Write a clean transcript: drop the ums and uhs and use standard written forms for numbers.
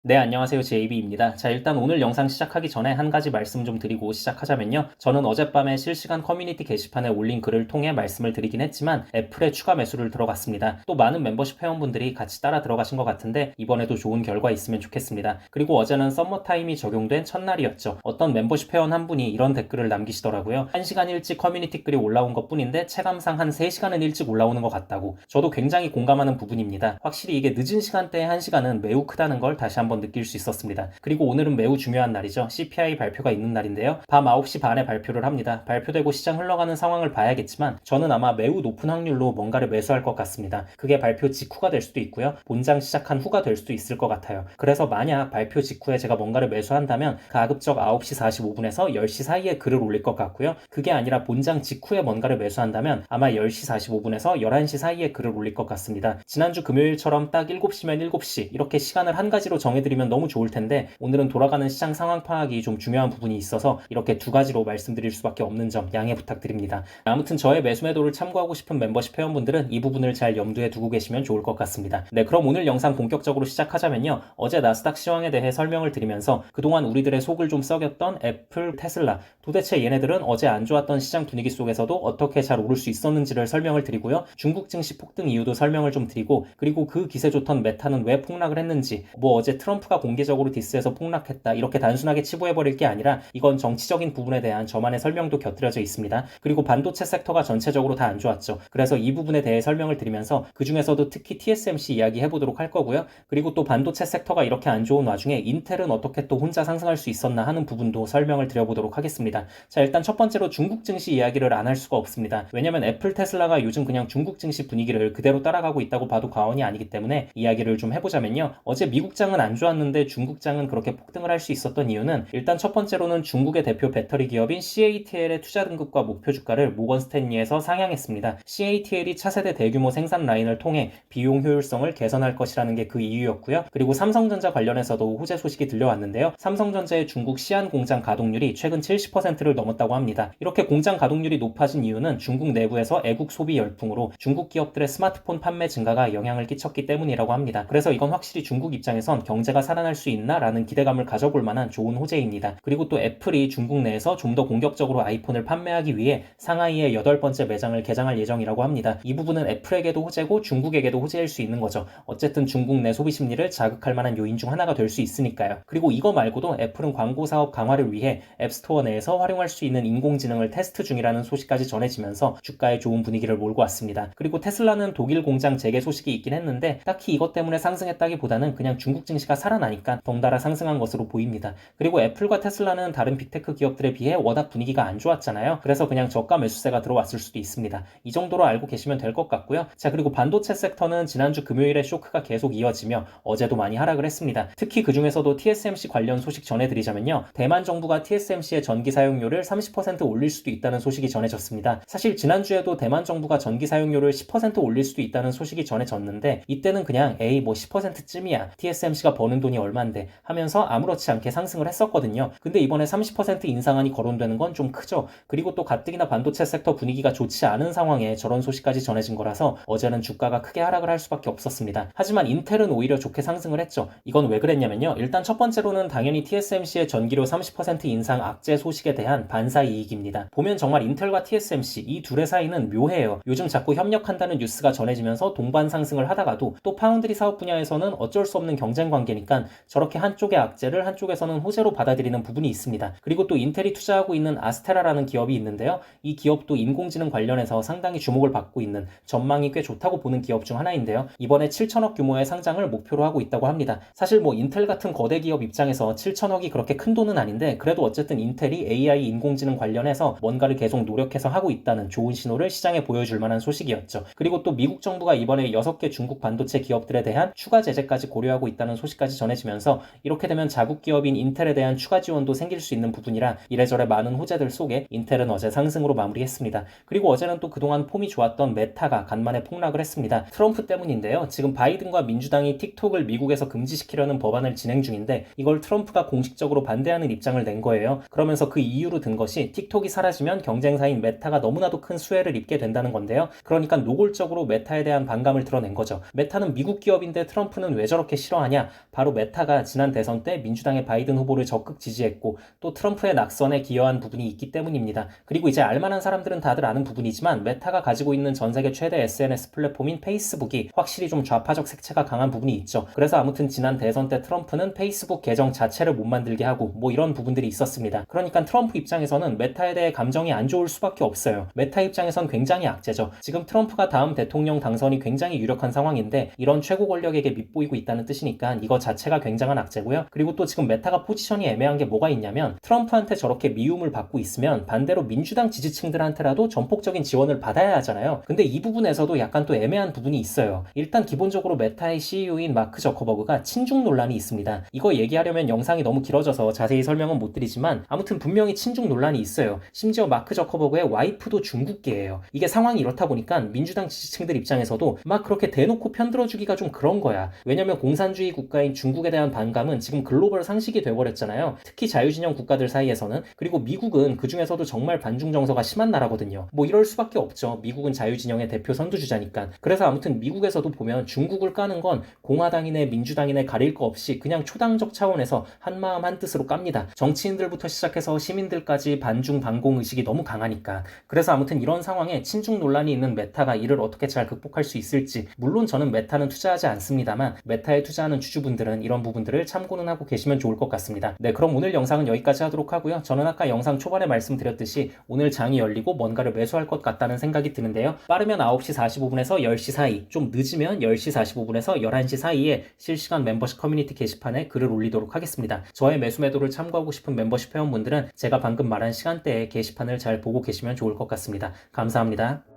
네, 안녕하세요. JB입니다. 자, 일단 오늘 영상 시작하기 전에 한 가지 말씀 좀 드리고 시작하자면요. 저는 어젯밤에 실시간 커뮤니티 게시판에 올린 글을 통해 말씀을 드리긴 했지만 애플에 추가 매수를 들어갔습니다. 또 많은 멤버십 회원분들이 같이 따라 들어가신 것 같은데 이번에도 좋은 결과 있으면 좋겠습니다. 그리고 어제는 썸머타임이 적용된 첫날이었죠. 어떤 멤버십 회원 한 분이 이런 댓글을 남기시더라고요. 1시간 일찍 커뮤니티 글이 올라온 것 뿐인데 체감상 한 3시간은 일찍 올라오는 것 같다고. 저도 굉장히 공감하는 부분입니다. 확실히 이게 늦은 시간대에 1시간은 매우 크다는 걸 다시 한번 느낄 수 있었습니다. 그리고 오늘은 매우 중요한 날이죠. CPI 발표가 있는 날인데요. 밤 9시 반에 발표를 합니다. 발표되고 시장 흘러가는 상황을 봐야겠지만 저는 아마 매우 높은 확률로 뭔가를 매수할 것 같습니다. 그게 발표 직후가 될 수도 있고요. 본장 시작한 후가 될 수도 있을 것 같아요. 그래서 만약 발표 직후에 제가 뭔가를 매수한다면 가급적 9시 45분에서 10시 사이에 글을 올릴 것 같고요. 그게 아니라 본장 직후에 뭔가를 매수한다면 아마 10시 45분에서 11시 사이에 글을 올릴 것 같습니다. 지난주 금요일처럼 딱 7시면 7시 이렇게 시간을 한 가지로 정해드리면 너무 좋을 텐데 오늘은 돌아가는 시장 상황 파악이 좀 중요한 부분이 있어서 이렇게 두 가지로 말씀드릴 수밖에 없는 점 양해 부탁드립니다. 아무튼 저의 매수 매도를 참고하고 싶은 멤버십 회원분들은 이 부분을 잘 염두에 두고 계시면 좋을 것 같습니다. 네, 그럼 오늘 영상 본격적으로 시작하자면요. 어제 나스닥 시황에 대해 설명을 드리면서 그동안 우리들의 속을 좀 썩였던 애플, 테슬라 도대체 얘네들은 어제 안 좋았던 시장 분위기 속에서도 어떻게 잘 오를 수 있었는지를 설명을 드리고요. 중국 증시 폭등 이유도 설명을 좀 드리고 그리고 그 기세 좋던 메타는 왜 폭락을 했는지 어제 트럼프가 공개적으로 디스해서 폭락했다 이렇게 단순하게 치부해버릴 게 아니라 이건 정치적인 부분에 대한 저만의 설명도 곁들여져 있습니다. 그리고 반도체 섹터가 전체적으로 다 안 좋았죠. 그래서 이 부분에 대해 설명을 드리면서 그 중에서도 특히 TSMC 이야기 해보도록 할 거고요. 그리고 또 반도체 섹터가 이렇게 안 좋은 와중에 인텔은 어떻게 또 혼자 상승할 수 있었나 하는 부분도 설명을 드려보도록 하겠습니다. 자, 일단 첫 번째로 중국 증시 이야기를 안 할 수가 없습니다. 왜냐면 애플, 테슬라가 요즘 그냥 중국 증시 분위기를 그대로 따라가고 있다고 봐도 과언이 아니기 때문에 이야기를 좀 해보자면요. 어제 미국장은 안 좋았는데 중국장은 그렇게 폭등을 할 수 있었던 이유는 일단 첫 번째로는 중국의 대표 배터리 기업인 CATL의 투자 등급과 목표 주가를 모건 스탠리에서 상향했습니다. CATL이 차세대 대규모 생산 라인을 통해 비용 효율성을 개선할 것이라는 게 그 이유였고요. 그리고 삼성전자 관련해서도 호재 소식이 들려왔는데요. 삼성전자의 중국 시안 공장 가동률이 최근 70%를 넘었다고 합니다. 이렇게 공장 가동률이 높아진 이유는 중국 내부에서 애국 소비 열풍으로 중국 기업들의 스마트폰 판매 증가가 영향을 끼쳤기 때문이라고 합니다. 그래서 이건 확실히 중국 입장에선 경제가 살아날 수 있나라는 기대감을 가져볼 만한 좋은 호재입니다. 그리고 또 애플이 중국 내에서 좀 더 공격적으로 아이폰을 판매하기 위해 상하이에 8번째 매장을 개장할 예정이라고 합니다. 이 부분은 애플에게도 호재고 중국에게도 호재일 수 있는 거죠. 어쨌든 중국 내 소비 심리를 자극할 만한 요인 중 하나가 될 수 있으니까요. 그리고 이거 말고도 애플은 광고 사업 강화를 위해 앱스토어 내에서 활용할 수 있는 인공지능을 테스트 중이라는 소식까지 전해지면서 주가에 좋은 분위기를 몰고 왔습니다. 그리고 테슬라는 독일 공장 재개 소식이 있긴 했는데 딱히 이것 때문에 상승했다기보다는 그냥 중국 증시가 살아나니까 덩달아 상승한 것으로 보입니다. 그리고 애플과 테슬라는 다른 빅테크 기업들에 비해 워낙 분위기가 안 좋았잖아요. 그래서 그냥 저가 매수세가 들어왔을 수도 있습니다. 이 정도로 알고 계시면 될 것 같고요. 자, 그리고 반도체 섹터는 지난주 금요일에 쇼크가 계속 이어지며 어제도 많이 하락을 했습니다. 특히 그 중에서도 TSMC 관련 소식 전해드리자면요. 대만 정부가 TSMC의 전기 사용료를 30% 올릴 수도 있다는 소식이 전해졌습니다. 사실 지난주에도 대만 정부가 전기 사용료를 10% 올릴 수도 있다는 소식이 전해졌는데 이때는 그냥 10%쯤이야. TSMC가 버는 돈이 얼만데 하면서 아무렇지 않게 상승을 했었거든요. 근데 이번에 30% 인상안이 거론되는 건 좀 크죠. 그리고 또 가뜩이나 반도체 섹터 분위기가 좋지 않은 상황에 저런 소식까지 전해진 거라서 어제는 주가가 크게 하락을 할 수밖에 없었습니다. 하지만 인텔은 오히려 좋게 상승을 했죠. 이건 왜 그랬냐면요. 일단 첫 번째로는 당연히 TSMC의 전기료 30% 인상 악재 소식에 대한 반사 이익입니다. 보면 정말 인텔과 TSMC 이 둘의 사이는 묘해요. 요즘 자꾸 협력한다는 뉴스가 전해지면서 동반 상승을 하다가도 또 파운드리 사업 분야에서는 어쩔 수 없는 경쟁 관계니까 저렇게 한쪽의 악재를 한쪽에서는 호재로 받아들이는 부분이 있습니다. 그리고 또 인텔이 투자하고 있는 아스테라라는 기업이 있는데요. 이 기업도 인공지능 관련해서 상당히 주목을 받고 있는 전망이 꽤 좋다고 보는 기업 중 하나인데요. 이번에 7천억 규모의 상장을 목표로 하고 있다고 합니다. 사실 인텔 같은 거대 기업 입장에서 7천억이 그렇게 큰 돈은 아닌데 그래도 어쨌든 인텔이 AI 인공지능 관련해서 뭔가를 계속 노력해서 하고 있다는 좋은 신호를 시장에 보여줄 만한 소식이었죠. 그리고 또 미국 정부가 이번에 6개 중국 반도체 기업들에 대한 추가 제재까지 고려하고 있다는 소식까지 전해지면서 이렇게 되면 자국 기업인 인텔에 대한 추가 지원도 생길 수 있는 부분이라 이래저래 많은 호재들 속에 인텔은 어제 상승으로 마무리했습니다. 그리고 어제는 또 그동안 폼이 좋았던 메타가 간만에 폭락을 했습니다. 트럼프 때문인데요. 지금 바이든과 민주당이 틱톡을 미국에서 금지시키려는 법안을 진행 중인데 이걸 트럼프가 공식적으로 반대하는 입장을 낸 거예요. 그러면서 그 이유로 든 것이 틱톡이 사라지면 경쟁사인 메타가 너무나도 큰 수혜를 입게 된다는 건데요. 그러니까 노골적으로 메타에 대한 반감을 드러낸 거죠. 메타는 미국 기업인데 트럼프는 왜 저렇게 싫어하냐? 바로 메타가 지난 대선 때 민주당의 바이든 후보를 적극 지지했고 또 트럼프의 낙선에 기여한 부분이 있기 때문입니다. 그리고 이제 알만한 사람들은 다들 아는 부분이지만 메타가 가지고 있는 전 세계 최대 SNS 플랫폼인 페이스북이 확실히 좀 좌파적 색채가 강한 부분이 있죠. 그래서 아무튼 지난 대선 때 트럼프는 페이스북 계정 자체를 못 만들게 하고 뭐 이런 부분들이 있었습니다. 그러니까 트럼프 입장에서는 메타에 대해 감정이 안 좋을 수밖에 없어요. 메타 입장에선 굉장히 악재죠. 지금 트럼프가 다음 대통령 당선이 굉장히 유력한 상황인데 이런 최고 권력에게 밑보이고 있다는 뜻이니까 이거 자체가 굉장한 악재고요. 그리고 또 지금 메타가 포지션이 애매한 게 뭐가 있냐면 트럼프한테 저렇게 미움을 받고 있으면 반대로 민주당 지지층들한테라도 전폭적인 지원을 받아야 하잖아요. 근데 이 부분에서도 약간 또 애매한 부분이 있어요. 일단 기본적으로 메타의 CEO인 마크 저커버그가 친중 논란이 있습니다. 이거 얘기하려면 영상이 너무 길어져서 자세히 설명은 못 드리지만 아무튼 분명히 친중 논란이 있어요. 심지어 마크 저커버그의 와이프도 중국계예요. 이게 상황이 이렇다 보니까 민주당 지지층들 입장에서도 막 그렇게 대놓고 편들어주기가 좀 그런 거야. 왜냐면 공산주의 국가인 중국에 대한 반감은 지금 글로벌 상식이 돼버렸잖아요. 특히 자유진영 국가들 사이에서는. 그리고 미국은 그 중에서도 정말 반중 정서가 심한 나라거든요. 뭐 이럴 수밖에 없죠. 미국은 자유진영의 대표 선두주자니까. 그래서 아무튼 미국에서도 보면 중국을 까는 건 공화당이네 민주당이네 가릴 거 없이 그냥 초당적 차원에서 한마음 한뜻으로 깝니다. 정치인들부터 시작해서 시민들까지 반중 반공 의식이 너무 강하니까. 그래서 아무튼 이런 상황에 친중 논란이 있는 메타가 이를 어떻게 잘 극복할 수 있을지, 물론 저는 메타는 투자하지 않습니다만 메타에 투자하는 주주분들은 이런 부분들을 참고는 하고 계시면 좋을 것 같습니다. 네, 그럼 오늘 영상은 여기까지 하도록 하고요. 저는 아까 영상 초반에 말씀드렸듯이 오늘 장이 열리고 뭔가를 매수할 것 같다는 생각이 드는데요. 빠르면 9시 45분에서 10시 사이, 좀 늦으면 10시 45분에서 11시 사이에 실시간 멤버십 커뮤니티 게시판에 글을 올리도록 하겠습니다. 저의 매수 매도를 참고하고 싶은 멤버십 회원분들은 제가 방금 말한 시간대에 게시판을 잘 보고 계시면 좋을 것 같습니다. 감사합니다.